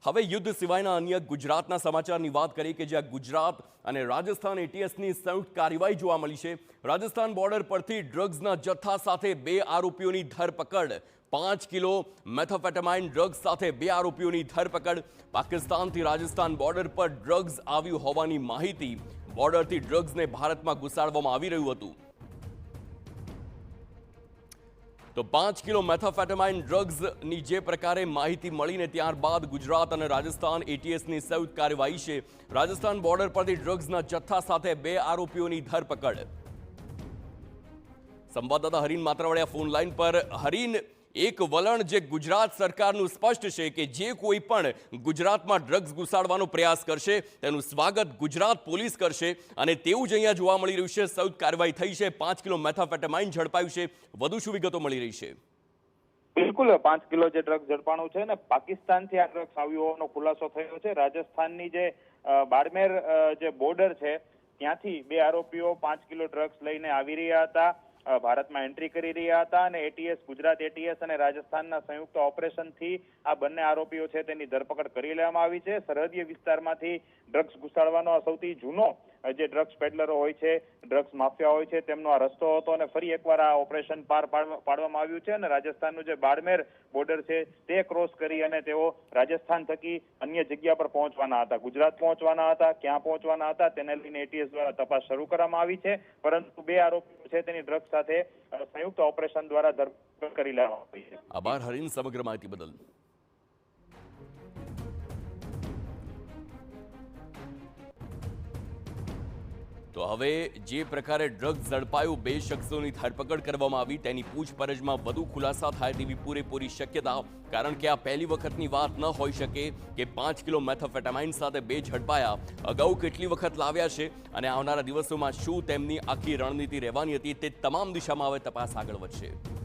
હવે યુદ્ધ સિવાયના અન્ય ગુજરાતના સમાચારની વાત કરીએ કે જ્યાં ગુજરાત અને રાજસ્થાન એટીએસની સંયુક્ત કાર્યવાહી જોવા મળી છે। રાજસ્થાન બોર્ડર પરથી ડ્રગ્સના જથ્થા સાથે 2 આરોપીઓની ધરપકડ। 5 કિલો મેથાફેટામાઇન ડ્રગ્સ સાથે 2 આરોપીઓની ધરપકડ। પાકિસ્તાનથી રાજસ્થાન બોર્ડર પર ડ્રગ્સ આવ્યું હોવાની માહિતી। બોર્ડરથી ડ્રગ્સને ભારતમાં ઘુસાડવામાં આવી રહ્યું હતું। તો 5 કિલો મેથાફેટામાઇન ડ્રગ્સની જે પ્રકારે માહિતી મળીને ત્યારબાદ ગુજરાત અને રાજસ્થાન એટીએસની સંયુક્ત કાર્યવાહી છે। રાજસ્થાન બોર્ડર પરથી ડ્રગ્સના જથ્થા સાથે 2 આરોપીઓની ધરપકડ। સંવાદદાતા હરીન માત્રાવાડિયા ફોન લાઈન પર। હરીન, એક વલણ જે ગુજરાત સરકારનું સ્પષ્ટ છે કે જે કોઈ પણ ગુજરાતમાં ડ્રગ્સ ઘુસાડવાનો પ્રયાસ કરશે તેનું સ્વાગત ગુજરાત પોલીસ કરશે અને તેવું જ અહીંયા જોવા મળી રહ્યું છે। સંયુક્ત કાર્યવાહી થઈ છે, 5 કિલો મેથાફેટામાઇન ઝડપાયું છે। વધુ શું વિગતો મળી રહી છે? બિલકુલ 5 કિલો જે ડ્રગ્સ ઝડપાણું છે ને પાકિસ્તાનથી આ ડ્રગ્સ આવ્યું હોવાનો ખુલાસો થયો છે। રાજસ્થાનની જે બાડમેર જે બોર્ડર છે ત્યાંથી 2 આરોપીઓ 5 કિલો ડ્રગ્સ લઈને આવી રહ્યા હતા, ભારતમાં એન્ટ્રી કરી રહ્યા હતા અને એટીએસ, ગુજરાત એટીએસ અને રાજસ્થાનના સંયુક્ત ઓપરેશનથી આ બંને આરોપીઓ છે તેની ધરપકડ કરી લેવામાં આવી છે। સરહદીય વિસ્તારમાંથી ડ્રગ્સ ઘુસાડવાનો આ સૌથી જૂનો જે ડ્રગ્સ પેડલરો હોય છે, ડ્રગ્સ માફિયા હોય છે તેમનો આ રસ્તો હતો અને ફરી એકવાર આ ઓપરેશન પાર પાડવામાં આવ્યું છે અને રાજસ્થાનનું જે બાડમેર બોર્ડર છે તે ક્રોસ કરી અને તેઓ રાજસ્થાન થકી અન્ય જગ્યા પર પહોંચવાના હતા, ગુજરાત પહોંચવાના હતા। ક્યાં પહોંચવાના હતા તેને લઈને એટીએસ દ્વારા તપાસ શરૂ કરવામાં આવી છે, પરંતુ 2 આરોપીઓ છે તેની ડ્રગ્સ સાથે સંયુક્ત ઓપરેશન દ્વારા ધરપકડ કરી લેવામાં આવી છે। આભાર હરીન સમગ્ર માહિતી બદલ। તો હવે જે પ્રકારે ડ્રગ્સ ઝડપાયું, 2 શખ્સોની ધરપકડ કરવામાં આવી, તેની પૂછપરછમાં વધુ ખુલાસા થાય તેવી પૂરેપૂરી શક્યતા। કારણ કે આ પહેલી વખતની વાત ન હોઈ શકે કે 5 કિલો મેથાફેટામાઇન સાથે 2 ઝડપાયા। અગાઉ કેટલી વખત લાવ્યા છે અને આવનારા દિવસોમાં શું તેમની આખી રણનીતિ રહેવાની હતી તે તમામ દિશામાં હવે તપાસ આગળ વધશે।